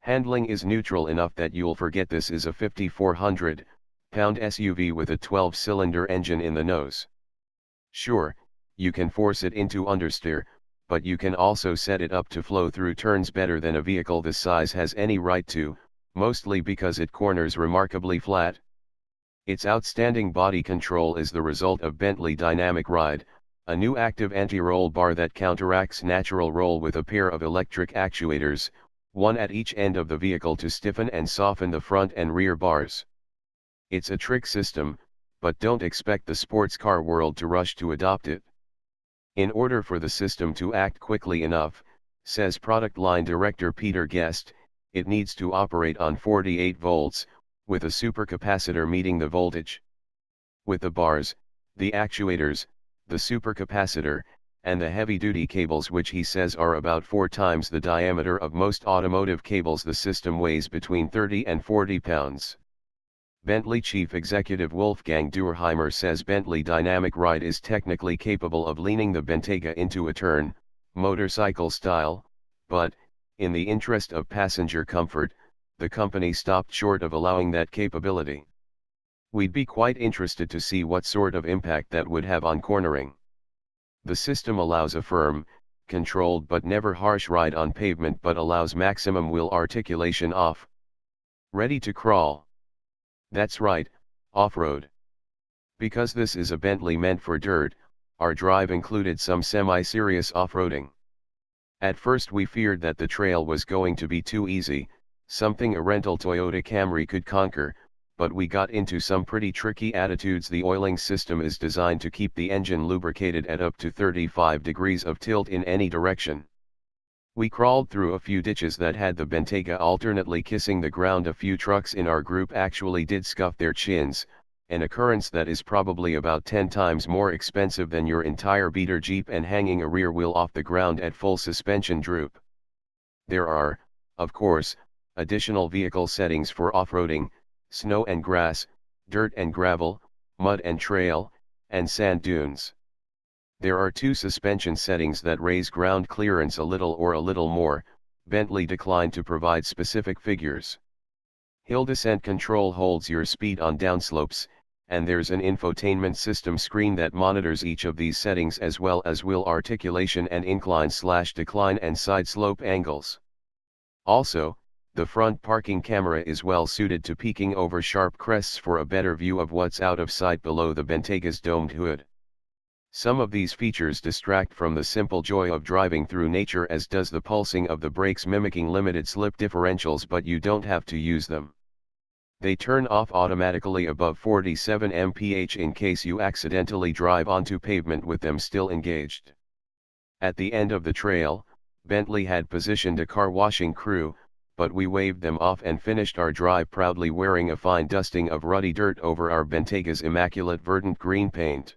Handling is neutral enough that you'll forget this is a 5,400-pound SUV with a 12-cylinder engine in the nose. Sure, you can force it into understeer, but you can also set it up to flow through turns better than a vehicle this size has any right to, mostly because it corners remarkably flat. Its outstanding body control is the result of Bentley Dynamic Ride, a new active anti-roll bar that counteracts natural roll with a pair of electric actuators, one at each end of the vehicle to stiffen and soften the front and rear bars. It's a trick system, but don't expect the sports car world to rush to adopt it. In order for the system to act quickly enough, says product line director Peter Guest, it needs to operate on 48 volts, with a supercapacitor meeting the voltage. With the bars, the actuators, the supercapacitor, and the heavy-duty cables, which he says are about 4 times the diameter of most automotive cables, the system weighs between 30 and 40 pounds. Bentley chief executive Wolfgang Duerheimer says Bentley Dynamic Ride is technically capable of leaning the Bentayga into a turn, motorcycle style, but, in the interest of passenger comfort, the company stopped short of allowing that capability. We'd be quite interested to see what sort of impact that would have on cornering. The system allows a firm, controlled but never harsh ride on pavement, but allows maximum wheel articulation off. Ready to crawl. That's right, off-road. Because this is a Bentley meant for dirt, our drive included some semi-serious off-roading. At first we feared that the trail was going to be too easy, something a rental Toyota Camry could conquer, but we got into some pretty tricky attitudes. The oiling system is designed to keep the engine lubricated at up to 35 degrees of tilt in any direction. We crawled through a few ditches that had the Bentayga alternately kissing the ground. A few trucks in our group actually did scuff their chins, an occurrence that is probably about 10 times more expensive than your entire beater Jeep and hanging a rear wheel off the ground at full suspension droop. There are, of course, additional vehicle settings for off-roading: snow and grass, dirt and gravel, mud and trail, and sand dunes. There are 2 suspension settings that raise ground clearance a little or a little more. Bentley declined to provide specific figures. Hill descent control holds your speed on downslopes, and there's an infotainment system screen that monitors each of these settings, as well as wheel articulation and incline/decline and side slope angles. Also, the front parking camera is well suited to peeking over sharp crests for a better view of what's out of sight below the Bentayga's domed hood. Some of these features distract from the simple joy of driving through nature, as does the pulsing of the brakes mimicking limited slip differentials, but you don't have to use them. They turn off automatically above 47 mph in case you accidentally drive onto pavement with them still engaged. At the end of the trail, Bentley had positioned a car washing crew, but we waved them off and finished our drive proudly, wearing a fine dusting of ruddy dirt over our Bentayga's immaculate verdant green paint.